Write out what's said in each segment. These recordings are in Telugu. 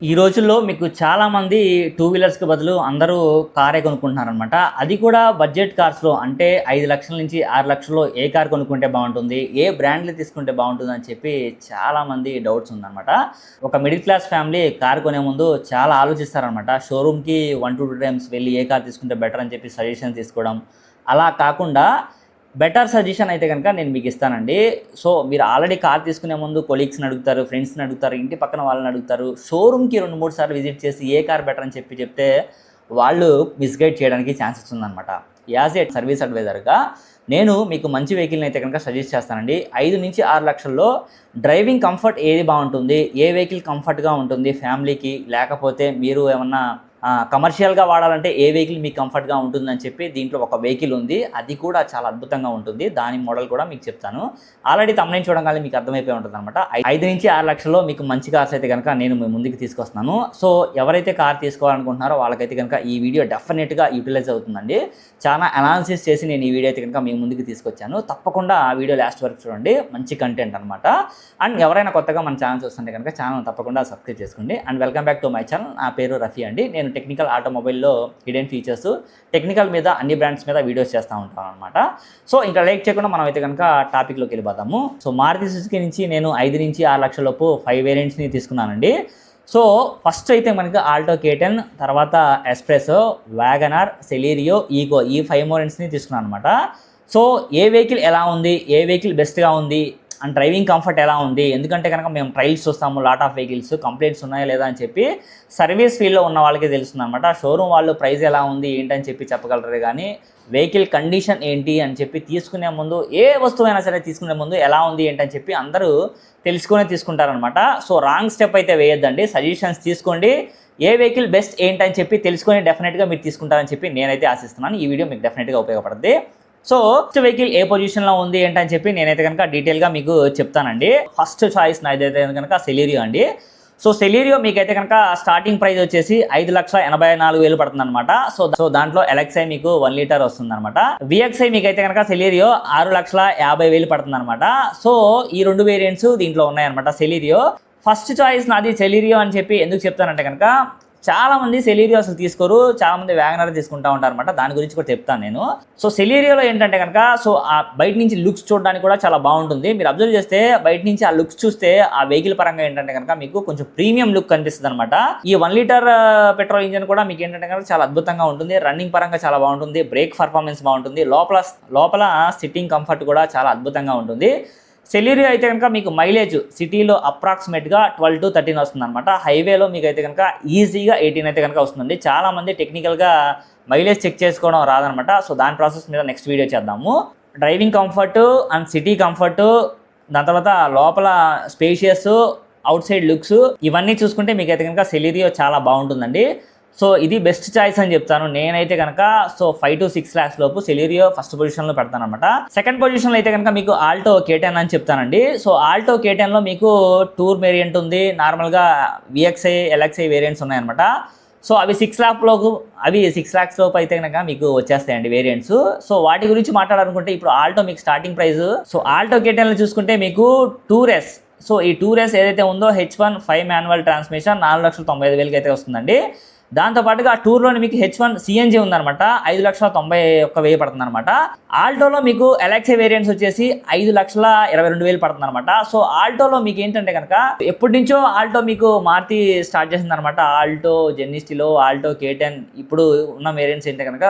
ఈ రోజుల్లో మీకు చాలామంది టూ వీలర్స్‌కి బదులు అందరూ కారే కొనుక్కుంటున్నారనమాట. అది కూడా బడ్జెట్ కార్స్‌లో అంటే 5,00,000 నుంచి 6,00,000లో ఏ కార్ కొనుక్కుంటే బావుంటుంది? ఏ బ్రాండ్‌లో తీసుకుంటే బావుంటుందని చెప్పి చాలామంది డౌట్స్ ఉందనమాట. ఒక మిడిల్ క్లాస్ ఫ్యామిలీ కార్ కొనే ముందు చాలా ఆలోచిస్తారనమాట. షోరూమ్‌కి 1-2 టైమ్స్ వెళ్ళి ఏ కార్ తీసుకుంటే బెటర్ అని చెప్పి సజెషన్ తీసుకోవడం. అలా కాకుండా బెటర్ సజెషన్ అయితే గనక నేను మీకు ఇస్తానండి. సో, మీరు ఆల్రెడీ కార్ తీసుకునే ముందు కొలీగ్స్‌ని అడుగుతారు, ఫ్రెండ్స్‌ని అడుగుతారు, ఇంటి పక్కన వాళ్ళని అడుగుతారు. షోరూమ్‌కి 2, 3 సార్లు విజిట్ చేసి ఏ కార్ బెటర్ అని చెప్తే వాళ్ళు మిస్‌గైడ్ చేయడానికి ఛాన్సెస్ ఉందనమాట. యాస్ ఏ సర్వీస్ అడ్వైజర్‌గా నేను మీకు మంచి వెహికల్‌ని అయితే కనుక సజెస్ట్ చేస్తానండి. 5-6 లక్షల్లో డ్రైవింగ్ కంఫర్ట్ ఏది బావుంటుంది? ఏ వెహికల్ కంఫర్ట్‌గా ఉంటుంది ఫ్యామిలీకి? లేకపోతే మీరు ఏమన్నా కమర్షియల్‌గా వాడాలంటే ఏ వెహికల్ మీకు కంఫర్ట్‌గా ఉంటుందని చెప్పి దీంట్లో ఒక వెహికల్ ఉంది. అది కూడా చాలా అద్భుతంగా ఉంటుంది. దాని మోడల్ కూడా మీకు చెప్తాను. ఆల్రెడీ థంబ్‌నెయిల్ చూడంగానే మీకు అర్థమైపోయి ఉంటుందన్నమాట. 5-6 లక్షల్లో మీకు మంచి కార్స్ అయితే గనక నేను మీ ముందుకు తీసుకొస్తున్నాను. సో, ఎవరైతే కార్ తీసుకోవాలనుకుంటున్నారో వాళ్ళకైతే గనక ఈ వీడియో డెఫినెట్‌గా యూటిలైజ్ అవుతుందండి. చాలా అనాలిసిస్ చేసి నేను ఈ వీడియో అయితే కనుక మీ ముందుకు తీసుకొచ్చాను. తప్పకుండా ఆ వీడియో లాస్ట్ వరకు చూడండి. మంచి కంటెంట్ అనమాట. అండ్ ఎవరైనా కొత్తగా మన ఛానల్ చూస్తుంటే కనుక ఛానల్ తప్పకుండా సబ్స్క్రైబ్ చేసుకోండి. And welcome back to my channel. నా పేరు రఫీ అండి. నేను టెక్నికల్ ఆటోమొబైల్‌లో హిడెన్ ఫీచర్స్, టెక్నికల్ మీద అన్ని బ్రాండ్స్ మీద వీడియోస్ చేస్తూ ఉంటాను అనమాట. సో, ఇంకా లేట్ చేయకుండా మనం అయితే కనుక టాపిక్‌లోకి వెళ్ళిపోదాము. సో, మారుతి సుజుకి నుంచి నేను 5-6 లక్షల లోపు 5 వేరియంట్స్‌ని తీసుకున్నానండి. సో, ఫస్ట్ అయితే మనకి ఆల్టో K10, తర్వాత ఎస్ప్రెసో, వ్యాగనార్, సెలీరియో, ఈగో ఈ 5 వేరియంట్స్‌ని తీసుకున్నాను అనమాట. సో, ఏ వెహికల్ ఎలా ఉంది? ఏ వెహికల్ బెస్ట్‌గా ఉంది? అండ్ డ్రైవింగ్ కంఫర్ట్ ఎలా ఉంది? ఎందుకంటే కనుక మేము ట్రయల్స్ చూస్తాము, లాట్ ఆఫ్ వెహికల్స్ కంప్లైంట్స్ ఉన్నాయా లేదా అని చెప్పి సర్వీస్ ఫీల్డ్లో ఉన్న వాళ్ళకి తెలుస్తుందన్నమాట. షోరూమ్ వాళ్ళు ప్రైస్ ఎలా ఉంది ఏంటని చెప్పి చెప్పగలరు కానీ వెహికల్ కండిషన్ ఏంటి అని చెప్పి తీసుకునే ముందు ఏ వస్తువైనా సరే తీసుకునే ముందు ఎలా ఉంది ఏంటని చెప్పి అందరూ తెలుసుకునే తీసుకుంటారనమాట. సో, రాంగ్ స్టెప్ అయితే వేయొద్దండి. సజెషన్స్ తీసుకోండి. ఏ వెహికల్ బెస్ట్ ఏంటని చెప్పి తెలుసుకొని డెఫినెట్గా మీరు తీసుకుంటారని చెప్పి నేనైతే ఆశిస్తున్నాను. ఈ వీడియో మీకు డెఫినెట్గా ఉపయోగపడుతుంది. సో, ఫస్ట్ వెహికల్ ఏ పొజిషన్లో ఉంది ఏంటని చెప్పి నేనైతే కనుక డీటెయిల్గా మీకు చెప్తానండి. ఫస్ట్ చాయిస్ నాదైతే కనుక సెలీరియో అండి. సో, సెలీరియో మీకైతే కనుక స్టార్టింగ్ ప్రైస్ వచ్చేసి 5,84,000 పడుతుందన్నమాట. సో దాంట్లో ఎల్ఎక్స్ఐ మీకు 1 లీటర్ వస్తుందన్నమాట. విఎక్స్ఐ మీకైతే కనుక సెలీరియో 6,50,000 పడుతుందన్నమాట. సో, ఈ 2 వేరియంట్స్ దీంట్లో ఉన్నాయన్నమాట సెలీరియో. ఫస్ట్ చాయిస్ నాది సెలీరియో అని చెప్పి ఎందుకు చెప్తానంటే కనుక చాలామంది సెలీరియో అసలు తీసుకోరు, చాలామంది వ్యాగనర్ తీసుకుంటూ ఉంటారు అనమాట. దాని గురించి కూడా చెప్తాను నేను. సో, సెలీరియోలో ఏంటంటే కనుక సో ఆ బయట నుంచి లుక్స్ చూడడానికి కూడా చాలా బాగుంటుంది. మీరు అబ్జర్వ్ చేస్తే బయట నుంచి ఆ లుక్స్ చూస్తే ఆ వెహికల్ పరంగా ఏంటంటే కనుక మీకు కొంచెం ప్రీమియం లుక్ కనిపిస్తుంది అనమాట. ఈ 1 లీటర్ పెట్రోల్ ఇంజిన్ కూడా మీకు ఏంటంటే కనుక చాలా అద్భుతంగా ఉంటుంది. రన్నింగ్ పరంగా చాలా బాగుంటుంది. బ్రేక్ పర్ఫార్మెన్స్ బాగుంటుంది. లోపల సిట్టింగ్ కంఫర్ట్ కూడా చాలా అద్భుతంగా ఉంటుంది. సెలీరియో అయితే కనుక మీకు మైలేజ్ సిటీలో అప్రాక్సిమేట్గా 12-13 వస్తుంది అనమాట. హైవేలో మీకు అయితే కనుక ఈజీగా 18 అయితే కనుక వస్తుందండి. చాలామంది టెక్నికల్గా మైలేజ్ చెక్ చేసుకోవడం రాదనమాట. సో, దాని ప్రాసెస్ మీద నెక్స్ట్ వీడియో చేద్దాము. Driving comfort and city comfort, దాని తర్వాత లోపల స్పేషియస్, అవుట్ సైడ్ లుక్స్ ఇవన్నీ చూసుకుంటే మీకైతే కనుక సెలీరియో చాలా బాగుంటుందండి. సో, ఇది బెస్ట్ చాయిస్ అని చెప్తాను నేనైతే కనుక. సో, 5-6 lakhs లోపు సెలీరియో ఫస్ట్ పొజిషన్లో పెడతాను అనమాట. సెకండ్ పొజిషన్లో అయితే కనుక మీకు ఆల్టో K10 అని చెప్తానండి. సో, ఆల్టో K10లో మీకు టూర్ వేరియంట్ ఉంది, నార్మల్గా విఎక్స్ఐ, ఎల్ఎక్స్ఐ వేరియంట్స్ ఉన్నాయన్నమాట. సో, అవి 6 lakhs లోపు అయితే కనుక మీకు వచ్చేస్తాయండి వేరియంట్స్. సో, వాటి గురించి మాట్లాడాలనుకుంటే ఇప్పుడు ఆల్టో మీకు స్టార్టింగ్ ప్రైస్, సో ఆల్టో K10లో చూసుకుంటే మీకు టూర్ ఎస్, సో ఈ టూర్ ఎస్ ఏదైతే ఉందో H1 5 మాన్యువల్ ట్రాన్స్మిషన్ 4,95,000 అయితే వస్తుందండి. దాంతోపాటుగా ఆ టూర్లోని మీకు H1 CNG ఉందనమాట. 5,91,000 పడుతుంది అనమాట. ఆల్టోలో మీకు ఎల్ఎక్స్ఐ వేరియంట్స్ వచ్చేసి 5,22,000 పడుతుంది అనమాట. సో, ఆల్టోలో మీకు ఏంటంటే కనుక ఎప్పటి నుంచో ఆల్టో మీకు మారుతి స్టార్ట్ చేసింది అనమాట. ఆల్టో జెన్నిస్టిలో, ఆల్టో K10 ఇప్పుడు ఉన్న వేరియంట్స్ ఏంటంటే కనుక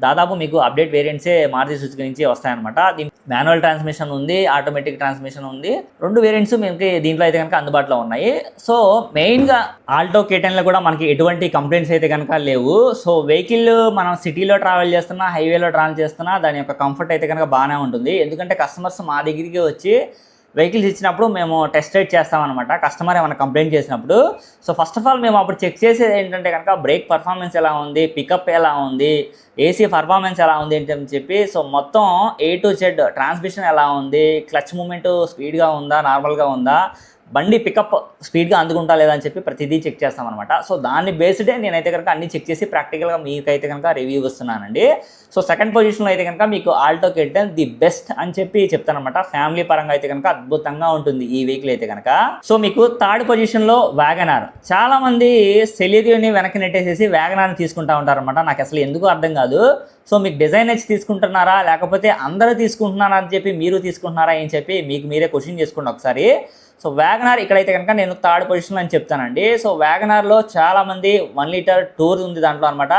దాదాపు మీకు అప్డేట్ వేరియంట్సే మారుతి సుజుకి నుంచి వస్తాయన్నమాట. దీని మాన్యువల్ ట్రాన్స్మిషన్ ఉంది, ఆటోమేటిక్ ట్రాన్స్మిషన్ ఉంది. 2 వేరియంట్స్ మీకు దీంట్లో అయితే కనుక అందుబాటులో ఉన్నాయి. సో, మెయిన్గా ఆల్టో K10లో కూడా మనకి ఎటువంటి కంప్లైంట్స్ అయితే కనుక లేవు. సో, వెహికల్ మనం సిటీలో ట్రావెల్ చేస్తున్నా, హైవేలో ట్రావెల్ చేస్తున్నా దాని యొక్క కంఫర్ట్ అయితే కనుక బాగానే ఉంటుంది. ఎందుకంటే కస్టమర్స్ మా దగ్గరికి వచ్చి వెహికల్స్ ఇచ్చినప్పుడు మేము టెస్ట్ రైడ్ చేస్తామన్నమాట. కస్టమర్ ఏమైనా కంప్లైంట్ చేసినప్పుడు సో ఫస్ట్ ఆఫ్ ఆల్ మేము అప్పుడు చెక్ చేసేది ఏంటంటే కనుక బ్రేక్ పర్ఫార్మెన్స్ ఎలా ఉంది, పికప్ ఎలా ఉంది, ఏసీ పర్ఫార్మెన్స్ ఎలా ఉంది అని చెప్పి సో మొత్తం A to Z ట్రాన్స్మిషన్ ఎలా ఉంది, క్లచ్ మూమెంట్ స్పీడ్గా ఉందా, నార్మల్గా ఉందా, బండి పికప్ స్పీడ్గా అందుకుంటా లేదా అని చెప్పి ప్రతిదీ చెక్ చేస్తామన్నమాట. సో దాన్ని బేస్డే నేనైతే కనుక అన్ని చెక్ చేసి ప్రాక్టికల్గా మీకైతే కనుక రివ్యూ ఇస్తున్నానండి. సో సెకండ్ పొజిషన్లో అయితే కనుక మీకు ఆల్టో K10 ది బెస్ట్ అని చెప్పి చెప్తానమాట. ఫ్యామిలీ పరంగా అయితే కనుక అద్భుతంగా ఉంటుంది ఈ వెహికల్ అయితే కనుక. సో మీకు థర్డ్ పొజిషన్లో వ్యాగనార్. చాలా మంది సెలీరియోని వెనక్కి నెట్టేసేసి వ్యాగనార్ని తీసుకుంటా ఉంటారనమాట. నాకు అసలు ఎందుకు అర్థం కాదు. సో మీకు డిజైన్ వచ్చి తీసుకుంటున్నారా, లేకపోతే అందరూ తీసుకుంటున్నారా అని చెప్పి మీరు తీసుకుంటున్నారా అని చెప్పి మీకు మీరే క్వశ్చన్ చేసుకోండి ఒకసారి. సో వ్యాగనార్ ఇక్కడైతే కనుక నేను థర్డ్ పొజిషన్ అని చెప్తానండి. సో వ్యాగనార్లో చాలామంది 1 లీటర్ టూర్ ఉంది దాంట్లో అనమాట.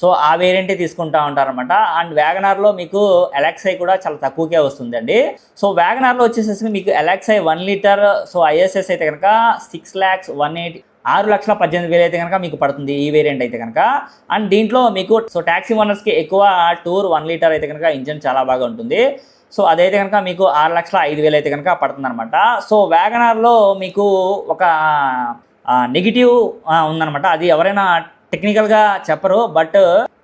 సో ఆ వేరియంటే తీసుకుంటా ఉంటారనమాట. అండ్ వ్యాగనార్లో మీకు ఎలక్సై కూడా చాలా తక్కువకే వస్తుందండి. సో వ్యాగనార్లో వచ్చేసేసి మీకు ఎలక్సై 1 లీటర్ సో ఐఎస్ఎస్ అయితే కనుక 6,18,000 6,18,000 అయితే కనుక మీకు పడుతుంది ఈ వేరియంట్ అయితే కనుక. అండ్ దీంట్లో మీకు సో ట్యాక్సీ ఓనర్స్కి ఎక్కువ టూర్ 1 లీటర్ అయితే కనుక ఇంజన్ చాలా బాగా ఉంటుంది. సో అదైతే కనుక మీకు 6,05,000 అయితే కనుక పడుతుంది అనమాట. సో వ్యాగనార్లో మీకు ఒక నెగిటివ్ ఉందన్నమాట. అది ఎవరైనా టెక్నికల్గా చెప్పరు, బట్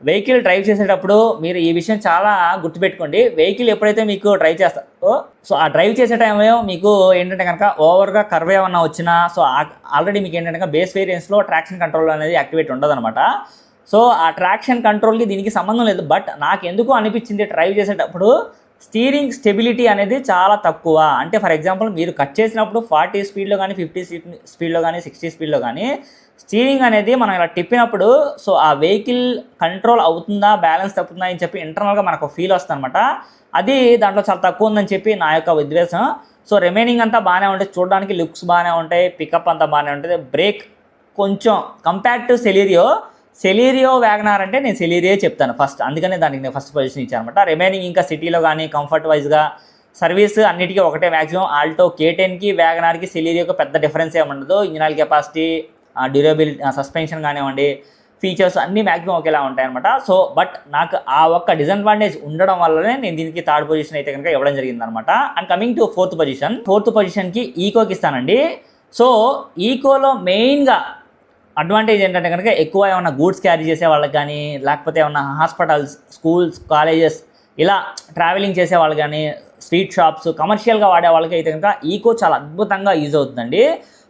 వెహికల్ డ్రైవ్ చేసేటప్పుడు మీరు ఈ విషయం చాలా గుర్తుపెట్టుకోండి. వెహికల్ ఎప్పుడైతే మీకు డ్రైవ్ చేస్తారో సో ఆ డ్రైవ్ చేసే టైంలో మీకు ఏంటంటే కనుక ఓవర్గా కర్వ్ ఏమన్నా వచ్చినా సో ఆల్రెడీ మీకు ఏంటంటే బేస్ వేరియంట్స్లో ట్రాక్షన్ కంట్రోల్ అనేది యాక్టివేట్ ఉండదన్నమాట. సో ఆ ట్రాక్షన్ కంట్రోల్కి దీనికి సంబంధం లేదు. బట్ నాకు ఎందుకు అనిపించింది డ్రైవ్ చేసేటప్పుడు స్టీరింగ్ స్టెబిలిటీ అనేది చాలా తక్కువ. అంటే ఫర్ ఎగ్జాంపుల్ మీరు కట్ చేసినప్పుడు 40 స్పీడ్లో కానీ 50 స్పీడ్లో కానీ 60 స్పీడ్లో కానీ స్టీరింగ్ అనేది మనం ఇలా తిప్పినప్పుడు సో ఆ వెహికల్ కంట్రోల్ అవుతుందా, బ్యాలెన్స్ తప్పుతుందా అని చెప్పి ఇంటర్నల్గా మనకు ఫీల్ వస్తుంది అనమాట. అది దాంట్లో చాలా తక్కువ ఉందని చెప్పి నా యొక్క ఉద్దేశం. సో రిమైనింగ్ అంతా బాగానే ఉంటాయి, చూడడానికి లుక్స్ బాగానే ఉంటాయి, పికప్ అంతా బాగానే ఉంటుంది. బ్రేక్ కొంచెం కంపేర్ టు సెలీరియో వ్యాగనార్ అంటే నేను సెలీరియో చెప్తాను ఫస్ట్, అందుకనే దానికి నేను ఫస్ట్ పొజిషన్ ఇచ్చాను అనమాట. రిమైనింగ్ ఇంకా సిటీలో కానీ కంఫర్ట్ వైజ్గా సర్వీస్ అన్నిటికీ ఒకటే. మ్యాక్సిమం ఆల్టో K10కి వ్యాగనార్కి సెలీరియోకి పెద్ద డిఫరెన్స్ ఏముండదు. ఇంజనల్ కెపాసిటీ, డ్యూరబిలిటీ, సస్పెన్షన్ కానివ్వండి, ఫీచర్స్ అన్నీ మ్యాక్సిమం ఒకేలా ఉంటాయి అనమాట. సో బట్ నాకు ఆ ఒక్క డిసడ్వాంటేజ్ ఉండడం వల్లనే నేను దీనికి థర్డ్ పొజిషన్ అయితే కనుక ఇవ్వడం జరిగిందనమాట. అండ్ కమింగ్ టు ఫోర్త్ పొజిషన్కి ఈకోకి ఇస్తానండి. సో ఈకోలో మెయిన్గా అడ్వాంటేజ్ ఏంటంటే కనుక ఎక్కువ ఏమన్నా గూడ్స్ క్యారీ చేసే వాళ్ళకి కానీ, లేకపోతే ఏమన్నా హాస్పిటల్స్, స్కూల్స్, కాలేజెస్ ఇలా ట్రావెలింగ్ చేసే వాళ్ళకి కానీ, స్ట్రీట్ షాప్స్, కమర్షియల్గా వాడే వాళ్ళకి అయితే కనుక ఈకో చాలా అద్భుతంగా యూజ్ అవుతుందండి.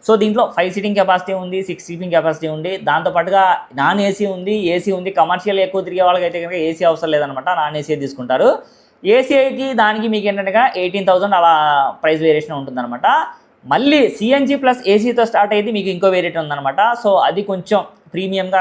సో దీంట్లో 5 సీటింగ్ కెపాసిటీ ఉంది, 6 సీటింగ్ కెపాసిటీ ఉంది, దాంతోపాటుగా నాన్ ఏసీ ఉంది, ఏసీ ఉంది. కమర్షియల్ ఎక్కువ తిరిగే వాళ్ళకి అయితే కనుక ఏసీ అవసరం లేదనమాట, నాన్ ఏసీ తీసుకుంటారు. ఏసీఐకి దానికి మీకు ఏంటంటే 18,000 అలా ప్రైస్ వేరియేషన్ ఉంటుందన్నమాట. మళ్ళీ సిఎన్జీ ప్లస్ ఏసీతో స్టార్ట్ అయితే మీకు ఇంకో వేరియంట్ ఉందన్నమాట. సో అది కొంచెం ప్రీమియంగా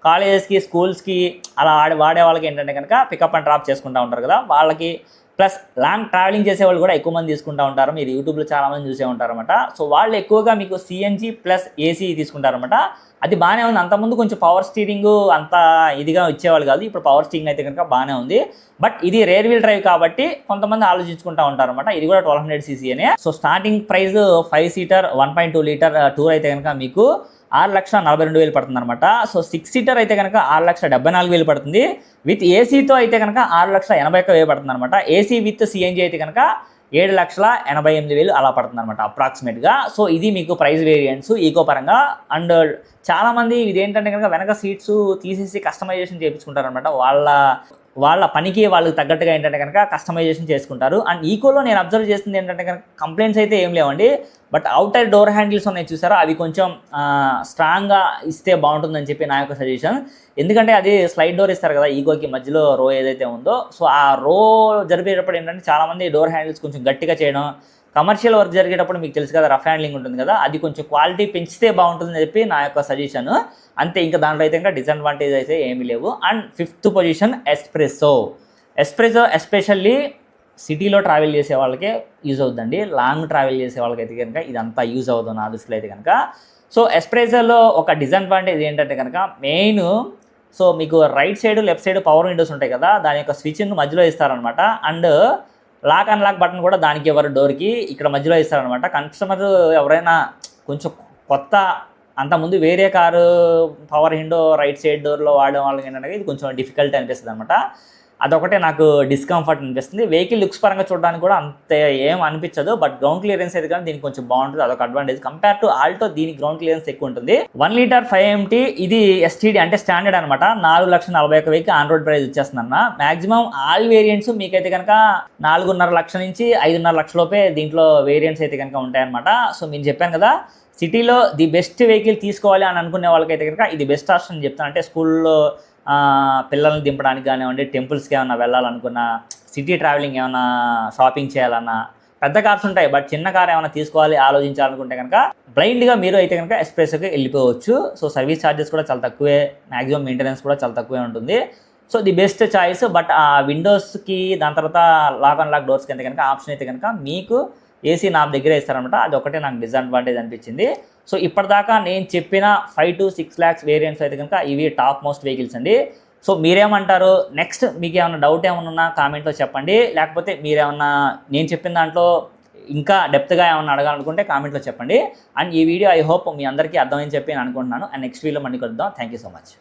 కాలేజెస్కి స్కూల్స్కి అలా వాడే వాళ్ళకి ఏంటంటే కనుక పికప్ అండ్ డ్రాప్ చేసుకుంటూ ఉంటారు కదా వాళ్ళకి, ప్లస్ లాంగ్ ట్రావెలింగ్ చేసే వాళ్ళు కూడా ఎక్కువ మంది తీసుకుంటూ ఉంటారు. మీరు యూట్యూబ్లో చాలామంది చూసే ఉంటారన్నమాట. సో వాళ్ళు ఎక్కువగా మీకు సిఎన్జీ ప్లస్ ఏసీ తీసుకుంటారన్నమాట. అది బాగానే ఉంది. అంతకుముందు కొంచెం పవర్ స్టీరింగ్ అంత ఇదిగా ఇచ్చేవాళ్ళు కాదు, ఇప్పుడు పవర్ స్టీరింగ్ అయితే కనుక బాగానే ఉంది. బట్ ఇది రేర్ వీల్ డ్రైవ్ కాబట్టి కొంతమంది ఆలోచించుకుంటూ ఉంటారన్నమాట. ఇది కూడా 1200 cc అనే. So starting price 5 seater 1.2 litre tour అయితే కనుక మీకు 6,42,000 పడుతుంది అనమాట. సో 6 సీటర్ అయితే కనుక 6,74,000 పడుతుంది. విత్ ఏసీతో అయితే కనుక 6,81,000 పడుతుంది అనమాట. ఏసీ విత్ సిఎన్జీ అయితే కనుక 7,88,000 అలా పడుతుంది అనమాట అప్రాక్సిమేట్గా. సో ఇది మీకు ప్రైస్ వేరియంట్స్ ఈకో పరంగా. అండ్ చాలామంది ఇదేంటంటే కనుక వెనక సీట్స్ తీసేసి కస్టమైజేషన్ చేయించుకుంటారనమాట. వాళ్ళ పనికి వాళ్ళకి తగ్గట్టుగా ఏంటంటే కనుక కస్టమైజేషన్ చేసుకుంటారు. అండ్ ఈకోలో నేను అబ్జర్వ్ చేస్తుంది ఏంటంటే కనుక కంప్లైంట్స్ అయితే ఏం లేవండి. బట్ అవుటర్ డోర్ హ్యాండిల్స్ ఉన్నాయి చూసారా, అవి కొంచెం స్ట్రాంగ్గా ఇస్తే బాగుంటుందని చెప్పి నా యొక్క సజెషన్. ఎందుకంటే అది స్లైడ్ డోర్ ఇస్తారు కదా ఈకోకి, మధ్యలో రో ఏదైతే ఉందో సో ఆ రో జరిపేటప్పుడు ఏంటంటే చాలామంది డోర్ హ్యాండిల్స్ కొంచెం గట్టిగా చేయడం, కమర్షియల్ వర్క్ జరిగేటప్పుడు మీకు తెలుసు కదా రఫ్ హ్యాండ్లింగ్ ఉంటుంది కదా, అది కొంచెం క్వాలిటీ పెంచితే బాగుంటుందని చెప్పి నా యొక్క సజెషన్. అంతే, ఇంకా దాంట్లో అయితే ఇంకా డిసడ్వాంటేజ్ అయితే ఏమీ లేవు. And fifth position espresso especially సిటీలో ట్రావెల్ చేసే వాళ్ళకే యూజ్ అవుతుందండి. లాంగ్ ట్రావెల్ చేసే వాళ్ళకైతే కనుక ఇదంతా యూజ్ అవుతుంది నా దృష్టిలో అయితే కనుక. సో ఎస్ప్రెస్సోలో ఒక డిసడ్వాంటేజ్ ఏంటంటే కనుక మెయిన్, సో మీకు right side left side power windows ఉంటాయి కదా, దాని యొక్క స్విచ్ని మధ్యలో ఇస్తారనమాట. And lock and lock button కూడా దానికి ఎవరు డోర్కి ఇక్కడ మధ్యలో ఇస్తారనమాట. కస్టమర్ ఎవరైనా కొంచెం కొత్త, అంతకుముందు వేరే car power window right side డోర్లో వాడడం వాళ్ళకి ఏంటంటే ఇది కొంచెం డిఫికల్ట్ అనిపిస్తుంది అనమాట. అదొకటే నాకు డిస్కంఫర్ట్ అనిపిస్తుంది. వెహికల్ లుక్స్ పరంగా చూడడానికి కూడా అంత ఏం అనిపించదు, బట్ గ్రౌండ్ క్లియరెన్స్ అయితే కానీ దీనికి కొంచెం బాగుంటుంది, అదొక అడ్వాంటేజ్. కంపేర్ టు ఆల్టో దీని గ్రౌండ్ క్లియరెన్స్ ఎక్కువ ఉంటుంది. 1 లీటర్ 5MT ఇది ఎస్టీడీ అంటే స్టాండర్డ్ అనమాట. 4,41,000 ఆన్ రోడ్ ప్రైస్ వచ్చేస్తుంది అన్న. మాక్సిమం ఆల్ వేరియంట్స్ మీకైతే కనుక 4.5 లక్షల నుంచి 5.5 లక్షల లోపే దీంట్లో వేరియంట్స్ అయితే కనుక ఉంటాయన్నమాట. సో నేను చెప్పాను కదా, సిటీలో ది బెస్ట్ వెహికల్ తీసుకోవాలి అని అనుకునే వాళ్ళకైతే కనుక ఇది బెస్ట్ ఆప్షన్ చెప్తాను. అంటే స్కూల్లో పిల్లల్ని దింపడానికి కానివ్వండి, టెంపుల్స్కి ఏమైనా వెళ్ళాలనుకున్నా, సిటీ ట్రావెలింగ్ ఏమైనా షాపింగ్ చేయాలన్నా, పెద్ద కార్స్ ఉంటాయి బట్ చిన్న కార్ ఏమైనా తీసుకోవాలి ఆలోచించాలనుకుంటే కనుక బ్లైండ్గా మీరు అయితే కనుక ఎస్ప్రెసోకి వెళ్ళిపోవచ్చు. సో సర్వీస్ ఛార్జెస్ కూడా చాలా తక్కువే, మ్యాక్సిమం మెయింటెనెన్స్ కూడా చాలా తక్కువే ఉంటుంది. So the best choice. But ఆ విండోస్కి దాని తర్వాత లాక్ అండ్ లాక్ డోర్స్కి అయితే కనుక ఆప్షన్ అయితే కనుక మీకు ఏసీ నా దగ్గర ఇస్తారనమాట. అది ఒకటే నాకు డిసడ్వాంటేజ్ అనిపించింది. సో ఇప్పటిదాకా నేను చెప్పిన 5 to 6 lakhs వేరియంట్స్ అయితే కనుక ఇవి టాప్ మోస్ట్ వెహికల్స్ అండి. సో మీరేమంటారు? నెక్స్ట్ మీకు ఏమైనా డౌట్ ఏమైనా ఉన్నా కామెంట్లో చెప్పండి, లేకపోతే మీరేమన్నా నేను చెప్పిన దాంట్లో ఇంకా డెప్త్గా ఏమన్నా అడగాలనుకుంటే కామెంట్లో చెప్పండి. అండ్ ఈ వీడియో ఐ హోప్ మీ అందరికీ అర్థమైంది చెప్పి నేను అనుకుంటున్నాను. అండ్ నెక్స్ట్ వీడియోలో మళ్ళీ కలుద్దాం. Thank you so much.